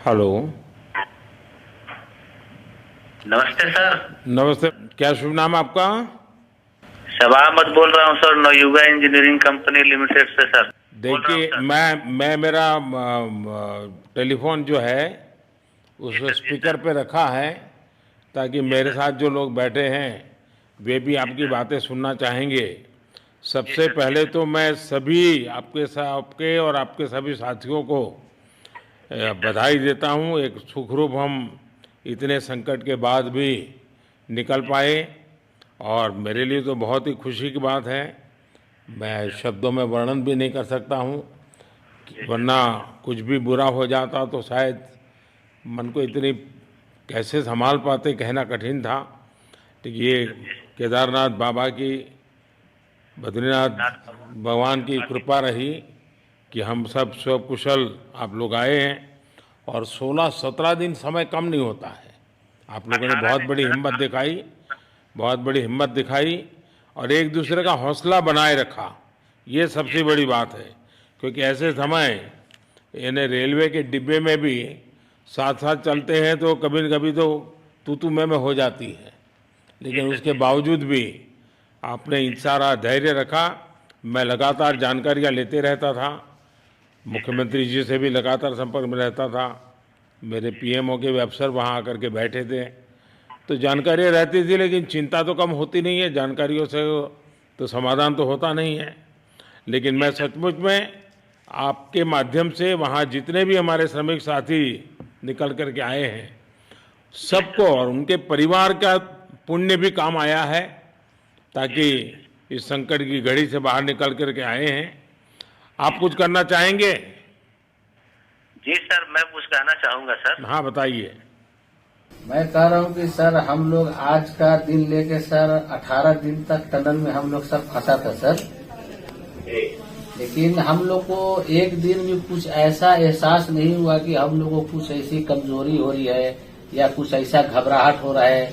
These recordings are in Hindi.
हेलो। नमस्ते सर। नमस्ते। क्या शुभ नाम आपका? शबा अहमद बोल रहा हूँ sir, Navayuga engineering company limited से सर बोल रहा हूँ देखिए, सर। मैं मेरा टेलीफोन जो है जी उस सर, जी स्पीकर सर, पे रखा है ताकि जी मेरे सर, साथ जो लोग बैठे हैं वे भी जी आपकी सर, बातें सुनना चाहेंगे। जी सबसे सर, जी पहले सर, तो मैं सभी आपके और आपके सभी साथियों को जी सर, बधाई देता हूँ। एक सुखरूप हम इतने संकट के बाद भी निकल जी सर, पाए और मेरे लिए तो बहुत ही खुशी की बात है। जी मैं सर, शब्दों में वर्णन भी नहीं कर सकता हूँ, जी सर, वरना कुछ भी बुरा हो जाता तो शायद मन को इतनी कैसे संभाल पाते कहना कठिन था। तो जी ये सर, जी सर। केदारनाथ बाबा की, बद्रीनाथ नाथ बाबा भगवान की बाकी कृपा रही कि हम सब स्वकुशल आप लोग आए हैं। और 16-17 दिन समय कम नहीं होता है। आप लोगों ने 18 बहुत दिन बड़ी सर। हिम्मत दिखाई, बहुत बड़ी हिम्मत दिखाई और एक जी दूसरे का सर, हौसला बनाए रखा। ये जी सबसे सर, बड़ी बात है, क्योंकि जी ऐसे सर, समय यानी रेलवे के डिब्बे में भी साथ साथ जी चलते हैं तो कभी न कभी तो तू मैं हो जाती है, जी लेकिन सर, उसके जी सर, बावजूद भी आपने जी सर, सारा धैर्य रखा। मैं लगातार जी जानकारियाँ लेते रहता था, जी सर, मुख्यमंत्री जी से भी लगातार संपर्क में रहता था। मेरे जी सर, पीएमओ के भी अफसर वहाँ आकर के बैठे थे, तो जी सर, जानकारियाँ रहती थी, लेकिन चिंता तो कम होती नहीं है। जानकारियों से तो समाधान तो होता नहीं है। लेकिन जी मैं सर, सचमुच में आपके माध्यम से वहाँ जितने भी हमारे श्रमिक साथी निकल कर के आए हैं, जी सबको सर, और उनके परिवार का पुण्य भी काम आया है, जी ताकि सर, इस संकट की घड़ी से बाहर निकल कर के आए हैं। आप जी कुछ सर, करना चाहेंगे? जी सर। मैं कुछ कहना चाहूँगा सर। हाँ, बताइए। मैं कह रहा हूँ कि सर हम लोग आज का दिन लेके सर 18 दिन तक टनल में हम लोग सब फंसा था सर। लेकिन हम लोग को एक दिन भी कुछ ऐसा एहसास नहीं हुआ कि हम लोग को कुछ ऐसी कमजोरी हो रही है या कुछ ऐसा घबराहट हो रहा है।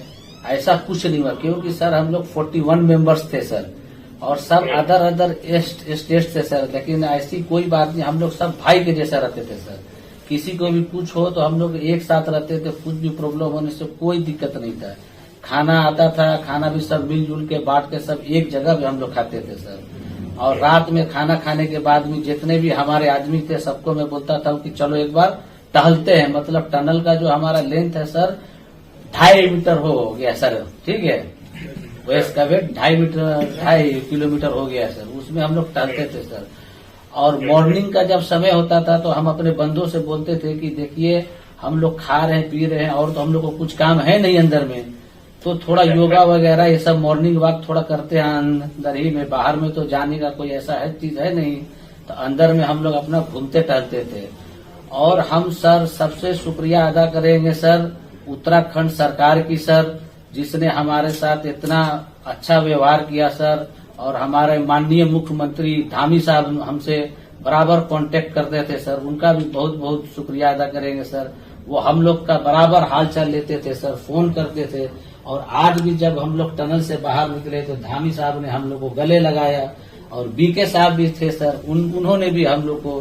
ऐसा कुछ नहीं हुआ, क्योंकि सर हम लोग 41 मेंबर्स थे सर, और सब अदर अदर स्टेट थे सर। लेकिन ऐसी कोई बात नहीं, हम लोग सब भाई के जैसा रहते थे सर। किसी को भी कुछ हो तो हम लोग एक साथ रहते थे, कुछ भी प्रॉब्लम होने से कोई दिक्कत नहीं था। खाना आता था, खाना भी सब मिलजुल के बांट के सब एक जगह पे हम लोग खाते थे सर। और रात में खाना खाने के बाद भी जितने भी हमारे आदमी थे सबको मैं बोलता था कि चलो एक बार टहलते हैं। मतलब टनल का जो हमारा लेंथ है सर 2.5 मीटर हो गया सर, ठीक है। वेस्ट का वेट 2.5 किलोमीटर हो गया सर। उसमें हम लोग टहलते थे सर। और मॉर्निंग का जब समय होता था तो हम अपने बंधुओं से बोलते थे कि देखिए हम लोग खा रहे हैं पी रहे हैं और तो हम लोग को कुछ काम है नहीं अंदर में, तो थोड़ा योगा वगैरह ये सब मॉर्निंग वॉक थोड़ा करते हैं अंदर ही में। बाहर में तो जाने का कोई ऐसा है चीज है नहीं, तो अंदर में हम लोग अपना घूमते टहलते थे। और हम सर सबसे शुक्रिया अदा करेंगे सर उत्तराखंड सरकार की सर, जिसने हमारे साथ इतना अच्छा व्यवहार किया सर। और हमारे माननीय मुख्यमंत्री धामी साहब हमसे बराबर कांटेक्ट करते थे सर, उनका भी बहुत बहुत शुक्रिया अदा करेंगे सर। वो हम लोग का बराबर हाल चाल लेते थे सर, फोन करते थे। और आज भी जब हम लोग टनल से बाहर निकले तो धामी साहब ने हम लोग को गले लगाया, और बीके साहब भी थे सर, उन्होंने भी हम लोग को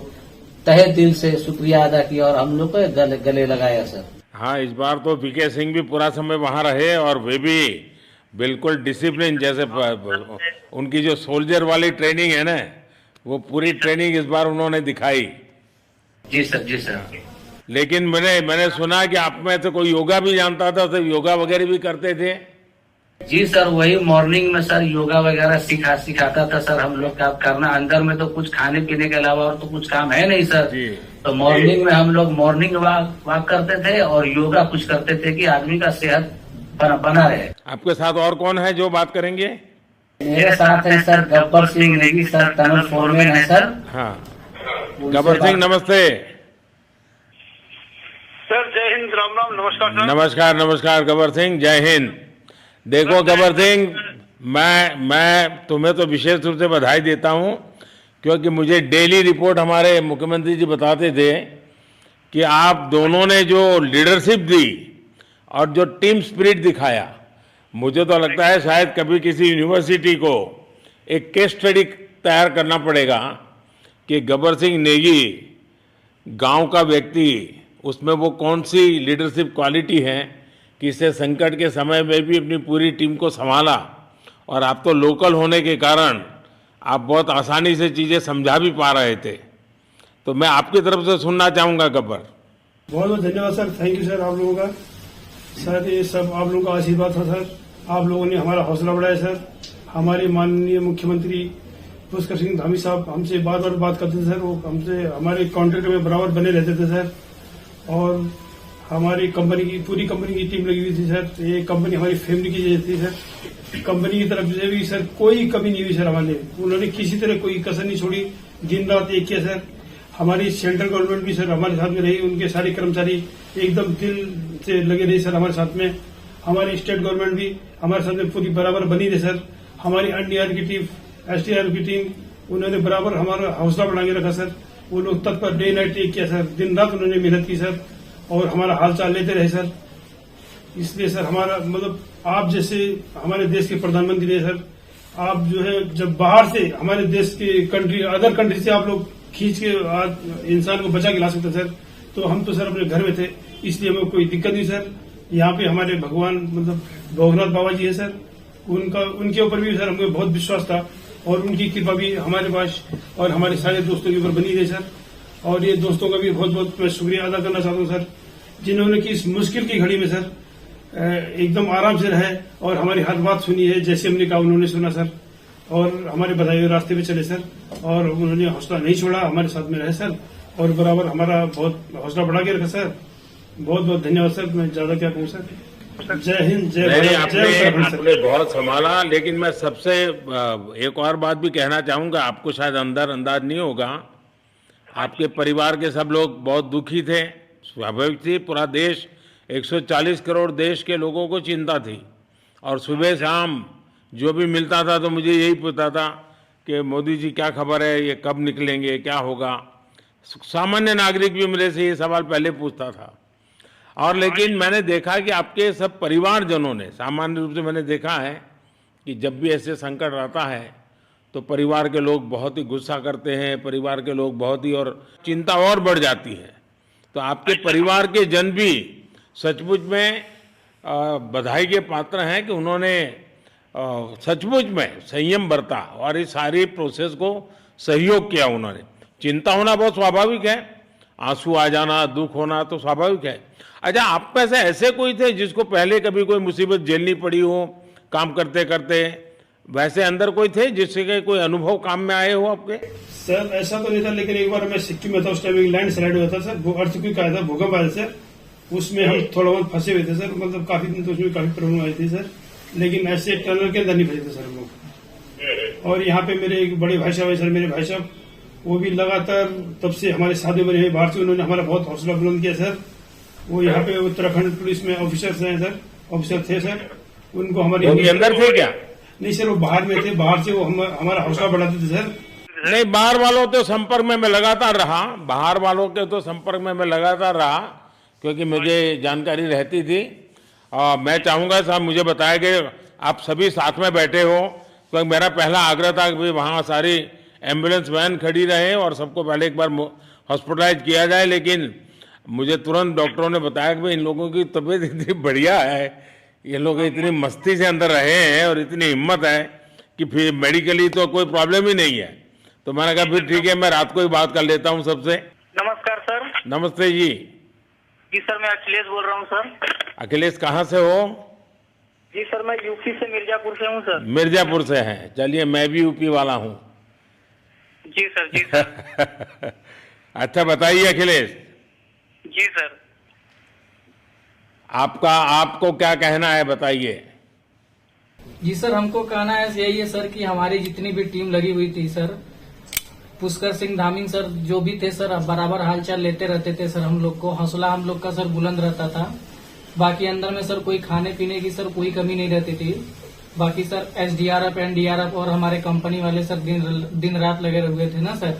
तहे दिल से शुक्रिया अदा किया और हम लोग को गले लगाया सर। हाँ, इस बार तो वीके सिंह भी पूरा समय वहाँ रहे और वे भी बिल्कुल डिसिप्लिन, जैसे उनकी जो सोल्जर वाली ट्रेनिंग है ना, वो पूरी जी सर, ट्रेनिंग इस बार उन्होंने दिखाई। जी सर, जी सर, लेकिन मैंने सुना कि आप में तो कोई योगा भी जानता था, तो योगा वगैरह भी करते थे। जी सर। वही मॉर्निंग में सर योगा वगैरह सिखाता था सर हम लोग का करना। अंदर में तो कुछ खाने पीने के अलावा और तो कुछ काम है नहीं सर। जी। तो मॉर्निंग में हम लोग मॉर्निंग वॉक करते थे और योगा कुछ करते थे कि आदमी का सेहत बना रहे। आपके साथ और कौन है जो बात करेंगे? मेरे साथ है sir Gabbar Singh Negi sir, tunnel foreman है सर। हाँ, उनसे गब्बर सिंह बात- नमस्ते। सर जय हिंद, राम राम, नमस्कार सर। नमस्कार नमस्कार गब्बर सिंह, जय हिंद। देखो गब्बर सिंह, मैं तुम्हें तो विशेष रूप से बधाई देता हूँ, क्योंकि मुझे डेली रिपोर्ट हमारे मुख्यमंत्री जी बताते थे कि आप दोनों ने जो लीडरशिप दी और जो टीम स्पिरिट दिखाया, मुझे तो लगता है शायद कभी किसी यूनिवर्सिटी को एक केस स्टडी तैयार करना पड़ेगा कि गब्बर सिंह नेगी गांव का व्यक्ति उसमें वो कौन सी लीडरशिप क्वालिटी है कि इससे संकट के समय में भी अपनी पूरी टीम को संभाला, और आप तो लोकल होने के कारण आप बहुत आसानी से चीज़ें समझा भी पा रहे थे। तो मैं आपकी तरफ से सुनना चाहूँगा गब्बर। बहुत बहुत धन्यवाद सर, थैंक यू सर आप लोगों का। सर ये सब आप लोगों का आशीर्वाद था सर, आप लोगों ने हमारा हौसला बढ़ाया सर। हमारे माननीय मुख्यमंत्री पुष्कर सिंह धामी साहब हमसे बार बार बात करते थे सर, वो हमसे हमारे कॉन्ट्रैक्ट में बराबर बने रहते थे सर। और हमारी कंपनी की पूरी कंपनी की टीम लगी हुई थी सर, ये कंपनी हमारी फैमिली की जैसी थी सर। कंपनी की तरफ से भी सर कोई कमी नहीं हुई सर हमारे, उन्होंने किसी तरह कोई कसर नहीं छोड़ी, दिन रात एक किया सर। हमारी सेंट्रल गवर्नमेंट भी सर हमारे साथ में रही, उनके सारे कर्मचारी एकदम दिल से लगे रहे सर हमारे साथ में। हमारी स्टेट गवर्नमेंट भी हमारे साथ में पूरी बराबर बनी रही सर। हमारी एनडीआर की टीम, एसडीआर की टीम, उन्होंने बराबर हमारा हौसला बढ़ा के रखा सर। वो लोग तत्पर डे नाइट एक किया सर, दिन रात उन्होंने मेहनत की सर और हमारा हाल चाल लेते रहे सर। इसलिए सर हमारा मतलब आप जैसे हमारे देश के प्रधानमंत्री है सर, आप जो है जब बाहर से हमारे देश के कंट्री अदर कंट्री से आप लोग खींच के इंसान को बचा के ला सकते सर, तो हम तो सर अपने घर में थे, इसलिए हमें कोई दिक्कत नहीं सर। यहाँ पे हमारे भगवान मतलब भोगनाथ बाबा जी है सर, उनके ऊपर भी सर हमें बहुत विश्वास था और उनकी कृपा भी हमारे पास और हमारे सारे दोस्तों के ऊपर बनी रही सर। और ये दोस्तों का भी बहुत बहुत मैं शुक्रिया अदा करना चाहता हूँ सर, जिन्होंने कि इस मुश्किल की घड़ी में सर एकदम आराम से रहे और हमारी हर बात सुनी है, जैसे हमने कहा उन्होंने सुना सर और हमारे बताए हुए रास्ते पे चले सर। और उन्होंने हौसला नहीं छोड़ा, हमारे साथ में रहे सर और बराबर हमारा बहुत हौसला बढ़ा के रखा सर। बहुत बहुत धन्यवाद सर, मैं ज्यादा क्या कहूँ सर। जय हिंद, जय भारत, जय उत्तराखंड आपने सर। बहुत संभाला, लेकिन मैं सबसे एक और बात भी कहना चाहूँगा, आपको शायद अंदाज नहीं होगा, आपके परिवार के सब लोग बहुत दुखी थे, स्वाभाविक थी। पूरा देश 140 करोड़ देश के लोगों को चिंता थी और सुबह शाम जो भी मिलता था तो मुझे यही पूछता था कि मोदी जी क्या खबर है, ये कब निकलेंगे, क्या होगा। सामान्य नागरिक भी मेरे से ये सवाल पहले पूछता था। और लेकिन मैंने देखा कि आपके सब परिवारजनों ने, सामान्य रूप से मैंने देखा है कि जब भी ऐसे संकट आता है तो परिवार के लोग बहुत ही गुस्सा करते हैं, परिवार के लोग बहुत ही, और चिंता और बढ़ जाती है। तो आपके परिवार के जन भी सचमुच में बधाई के पात्र हैं कि उन्होंने सचमुच में संयम बरता और इस सारी प्रोसेस को सहयोग किया उन्होंने। चिंता होना बहुत स्वाभाविक है, आंसू आ जाना, दुख होना तो स्वाभाविक है। अच्छा, आप में से ऐसे कोई थे जिसको पहले कभी कोई मुसीबत झेलनी पड़ी हो काम करते करते, वैसे अंदर कोई थे जिससे कोई अनुभव काम में आए हो आपके? सर ऐसा तो नहीं था, लेकिन एक बार मैं सिक्किम में था, उस टाइम एक लैंड स्लाइड हुआ था सर, वो अर्थक्वेक आया था, भूकंप आया सर, उसमें हम थोड़ा बहुत फंसे हुए थे सर, मतलब काफी दिन तो उसमें काफी प्रॉब्लम आई थी सर, लेकिन ऐसे टनल के अंदर नहीं फंसे थे सर हम लोग। और यहाँ पे मेरे एक बड़े भाई साहब है सर, मेरे भाई साहब वो भी लगातार तब से हमारे साथ बने हैं बाहर से, उन्होंने हमारा बहुत हौसला बुलंद किया सर। वो यहाँ पे उत्तराखंड पुलिस में ऑफिसर्स हैं सर, ऑफिसर थे सर, उनको हमारे अंदर थे क्या? नहीं सर, वो बाहर में थे, बाहर से वो हमारा हौसला बढ़ाते थे सर। नहीं, बाहर वालों के संपर्क में मैं लगातार रहा, बाहर वालों के तो संपर्क में मैं लगातार रहा क्योंकि मुझे जानकारी रहती थी। और मैं चाहूँगा साहब, मुझे बताया कि आप सभी साथ में बैठे हो, तो मेरा पहला आग्रह था कि वहाँ सारी एम्बुलेंस वैन खड़ी रहे और सबको पहले एक बार हॉस्पिटलाइज किया जाए। लेकिन मुझे तुरंत डॉक्टरों ने बताया कि इन लोगों की तबीयत इतनी बढ़िया है, ये लोग इतनी मस्ती से अंदर रहे हैं और इतनी हिम्मत है कि फिर मेडिकली तो कोई प्रॉब्लम ही नहीं है। तो मैंने कहा फिर ठीक है, मैं रात को ही बात कर लेता हूँ सबसे। नमस्कार सर। नमस्ते जी। जी सर, मैं अखिलेश बोल रहा हूँ सर। अखिलेश कहाँ से हो? जी सर, मैं यूपी से मिर्जापुर से हूँ सर। मिर्जापुर से हैं, चलिए मैं भी यूपी वाला हूँ। जी सर, जी सर। अच्छा बताइए अखिलेश, जी सर। आपको क्या कहना है, बताइए। जी सर, हमको कहना है यही है सर कि हमारी जितनी भी टीम लगी हुई थी सर, पुष्कर सिंह धामी सर जो भी थे सर, बराबर हालचाल लेते रहते थे सर, हम लोग को हौसला हम लोग का सर बुलंद रहता था। बाकी अंदर में सर कोई खाने पीने की सर कोई कमी नहीं रहती थी। बाकी सर एसडीआरएफ, एनडीआरएफ और हमारे कंपनी वाले सर दिन रात लगे हुए थे ना सर,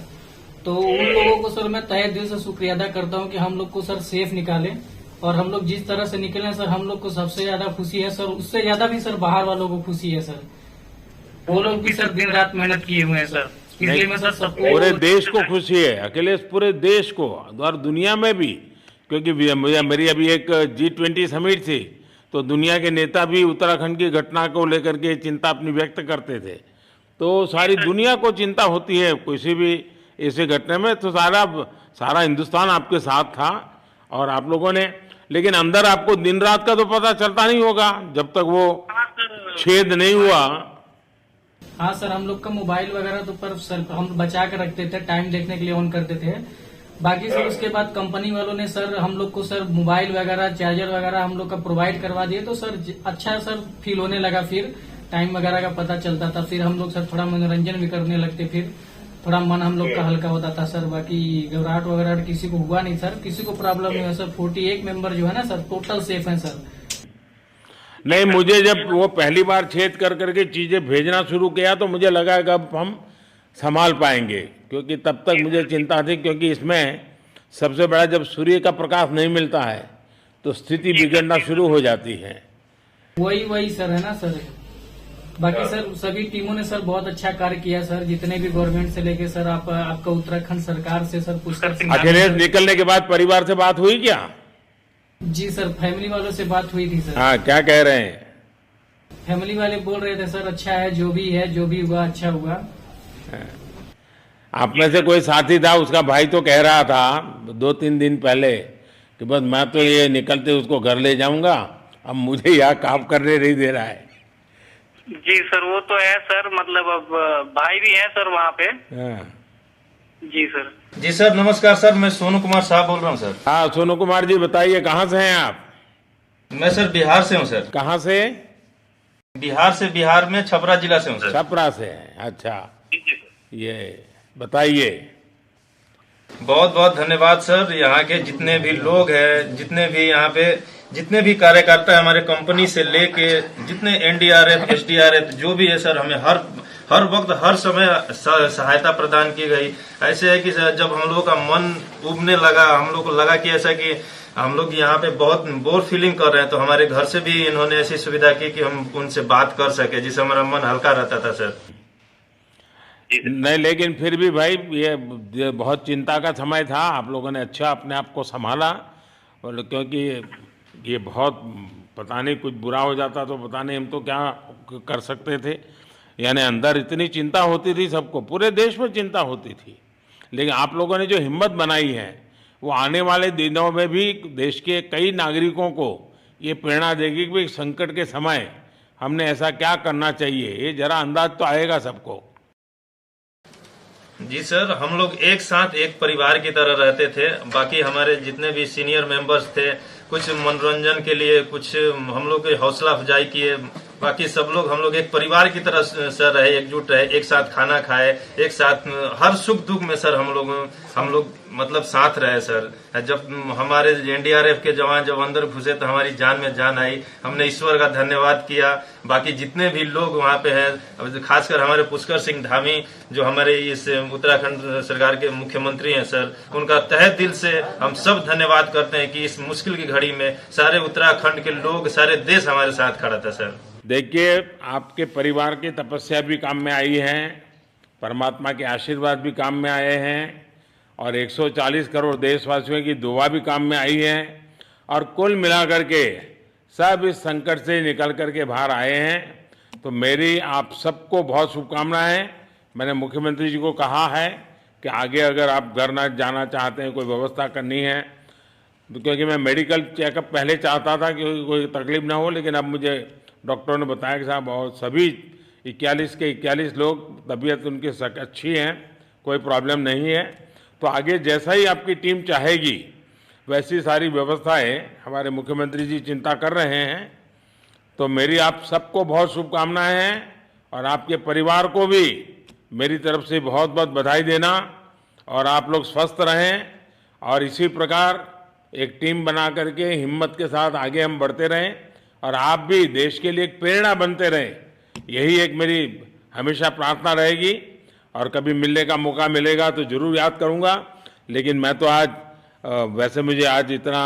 तो उन लोगों को सर मैं तहे दिल से शुक्रिया अदा करता हूँ कि हम लोग को सर सेफ निकाले। और हम लोग जिस तरह से निकले सर, हम लोग को सबसे ज्यादा खुशी है सर, उससे ज्यादा भी सर बाहर वालों को खुशी है सर, वो लोग भी सर दिन रात मेहनत किए हुए हैं सर, इसलिए मैं सर सबको पूरे देश को खुशी है अखिलेश, पूरे देश को और दुनिया में भी, क्योंकि मेरी अभी एक G20 समिट थी, तो दुनिया के नेता भी उत्तराखंड की घटना को लेकर के चिंता अपनी व्यक्त करते थे। तो सारी दुनिया को चिंता होती है किसी भी ऐसे घटने में, तो सारा हिंदुस्तान आपके साथ था और आप लोगों ने, लेकिन अंदर आपको दिन रात का तो पता चलता नहीं होगा जब तक वो छेद नहीं हुआ। हाँ सर, हम लोग का मोबाइल वगैरह तो पर सर हम बचा के रखते थे, टाइम देखने के लिए ऑन करते थे। बाकी सर उसके बाद कंपनी वालों ने सर हम लोग को सर मोबाइल वगैरह, चार्जर वगैरह हम लोग का प्रोवाइड करवा दिए, तो सर अच्छा सर फील होने लगा। फिर टाइम वगैरह का पता चलता था, फिर हम लोग सर थोड़ा मनोरंजन भी करने लगते, फिर थोड़ा मन हम लोग का हल्का होता था सर। बाकी घबराहट वगैरह किसी को हुआ नहीं सर, किसी को प्रॉब्लम नहीं है सर। 41 मेंबर जो है ना सर, टोटल सेफ है सर। नहीं, मुझे जब वो पहली बार छेद कर करके चीजें भेजना शुरू किया तो मुझे लगा कि अब हम संभाल पाएंगे, क्योंकि तब तक मुझे चिंता थी, क्योंकि इसमें सबसे बड़ा जब सूर्य का प्रकाश नहीं मिलता है तो स्थिति बिगड़ना शुरू हो जाती है। वही सर है ना सर। बाकी सर सभी टीमों ने सर बहुत अच्छा कार्य किया सर, जितने भी गवर्नमेंट से लेके सर आपका उत्तराखंड सरकार से सर पुष्कर सिंह। अखिलेश निकलने के बाद परिवार से बात हुई क्या? जी सर, फैमिली वालों से बात हुई थी सर। हाँ, क्या कह रहे हैं? फैमिली वाले बोल रहे थे सर अच्छा है, जो भी हुआ अच्छा हुआ। आप में से कोई साथी था, उसका भाई तो कह रहा था 2-3 दिन पहले कि बस मैं तो ये निकलते उसको घर ले जाऊंगा, अब मुझे यहाँ काम करने नहीं दे रहा है। जी सर, वो तो है सर, मतलब अब भाई भी है सर वहाँ पे। हाँ। जी सर। जी सर, नमस्कार सर, मैं सोनू कुमार साहब बोल रहा हूँ सर। हाँ, सोनू कुमार जी बताइए, कहाँ से हैं आप? मैं सर बिहार से हूँ सर। कहाँ से? बिहार में छपरा जिला से हूँ सर। छपरा से हैं, अच्छा। ये बताइए। बहुत बहुत धन्यवाद सर। यहाँ के जितने भी लोग हैं, जितने भी यहाँ पे जितने भी कार्यकर्ता है हमारे कंपनी से लेके, जितने NDRF, SDRF जो भी है सर, हमें हर वक्त हर समय सहायता प्रदान की गई। ऐसे है कि सर जब हम लोगों का मन उबने लगा, हम लोग को लगा कि ऐसा कि हम लोग यहाँ पे बहुत बोर फीलिंग कर रहे हैं, तो हमारे घर से भी इन्होंने ऐसी सुविधा की कि हम उनसे बात कर सके, जिससे हमारा मन हल्का रहता था सर। नहीं, लेकिन फिर भी भाई ये बहुत चिंता का समय था, आप लोगों ने अच्छा अपने आप को संभाला, और क्योंकि ये बहुत पता नहीं कुछ बुरा हो जाता तो पता नहीं हम तो क्या कर सकते थे। यानी अंदर इतनी चिंता होती थी, सबको, पूरे देश में चिंता होती थी, लेकिन आप लोगों ने जो हिम्मत बनाई है वो आने वाले दिनों में भी देश के कई नागरिकों को ये प्रेरणा देगी कि संकट के समय हमने ऐसा क्या करना चाहिए। ये जरा अंदाज तो आएगा सबको। जी सर, हम लोग एक साथ एक परिवार की तरह रहते थे। बाकी हमारे जितने भी सीनियर मेंबर्स थे, कुछ मनोरंजन के लिए, कुछ हम लोग की हौसला अफजाई किए। बाकी सब लोग हम लोग एक परिवार की तरह सर रहे, एकजुट रहे, एक साथ खाना खाए, एक साथ हर सुख दुख में सर हम लोग मतलब साथ रहे सर। जब हमारे NDRF के जवान जब अंदर घुसे तो हमारी जान में जान आई, हमने ईश्वर का धन्यवाद किया। बाकी जितने भी लोग वहाँ पे हैं, खासकर हमारे पुष्कर सिंह धामी जो हमारे इस उत्तराखंड सरकार के मुख्यमंत्री हैं सर, उनका तहे दिल से हम सब धन्यवाद करते हैं कि इस मुश्किल की घड़ी में सारे उत्तराखंड के लोग, सारे देश हमारे साथ खड़ा था सर। देखिए, आपके परिवार की तपस्या भी काम में आई है, परमात्मा के आशीर्वाद भी काम में आए हैं, और 140 करोड़ देशवासियों की दुआ भी काम में आई है, और कुल मिलाकर के सब इस संकट से निकल करके बाहर आए हैं। तो मेरी आप सबको बहुत शुभकामनाएं। मैंने मुख्यमंत्री जी को कहा है कि आगे अगर आप घर न जाना चाहते हैं, कोई व्यवस्था करनी है, क्योंकि मैं मेडिकल चेकअप पहले चाहता था कि कोई तकलीफ ना हो, लेकिन अब मुझे डॉक्टरों ने बताया कि साहब और सभी 41 के 41 लोग तबीयत उनकी अच्छी है, कोई प्रॉब्लम नहीं है। तो आगे जैसा ही आपकी टीम चाहेगी वैसी सारी व्यवस्थाएं हमारे मुख्यमंत्री जी चिंता कर रहे हैं। तो मेरी आप सबको बहुत शुभकामनाएं हैं, और आपके परिवार को भी मेरी तरफ से बहुत बहुत बधाई देना, और आप लोग स्वस्थ रहें, और इसी प्रकार एक टीम बना करके हिम्मत के साथ आगे हम बढ़ते रहें, और आप भी देश के लिए एक प्रेरणा बनते रहें। यही एक मेरी हमेशा प्रार्थना रहेगी, और कभी मिलने का मौका मिलेगा तो जरूर याद करूंगा। लेकिन मैं तो आज वैसे मुझे आज इतना,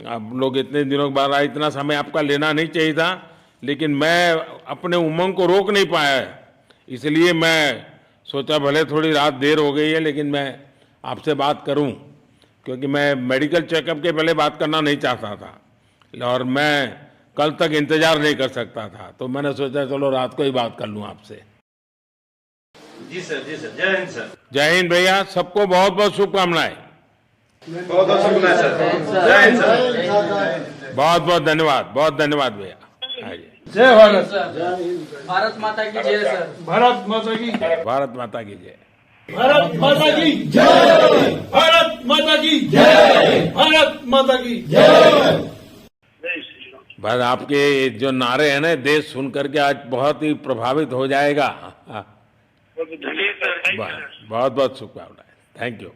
आप लोग इतने दिनों के बाद आए, इतना समय आपका लेना नहीं चाहिए था, लेकिन मैं अपने उमंग को रोक नहीं पाया, इसलिए मैं सोचा भले थोड़ी रात देर हो गई है लेकिन मैं आपसे बात करूं। क्योंकि मैं मेडिकल चेकअप के पहले बात करना नहीं चाहता था और मैं कल तक इंतजार नहीं कर सकता था, तो मैंने सोचा चलो रात को ही बात कर लूं आपसे। जी सर जय हिंद सर। जय हिंद भैया, सबको बहुत बहुत शुभकामनाएं। बहुत बहुत शुभकामनाएं सर। जय हिंद सर। बहुत बहुत धन्यवाद भैया। आइए। जय भारत। भारत माता की जय सर। भारत माता की जय। भारत माता की जय। भारत माता की जय। भारत माता की जय। भारत माता की जय। बस आपके जो नारे हैं ना, देश सुन करके आज बहुत ही प्रभावित हो जाएगा। जी सर, बहुत बहुत शुभकामनाएं। Thank you.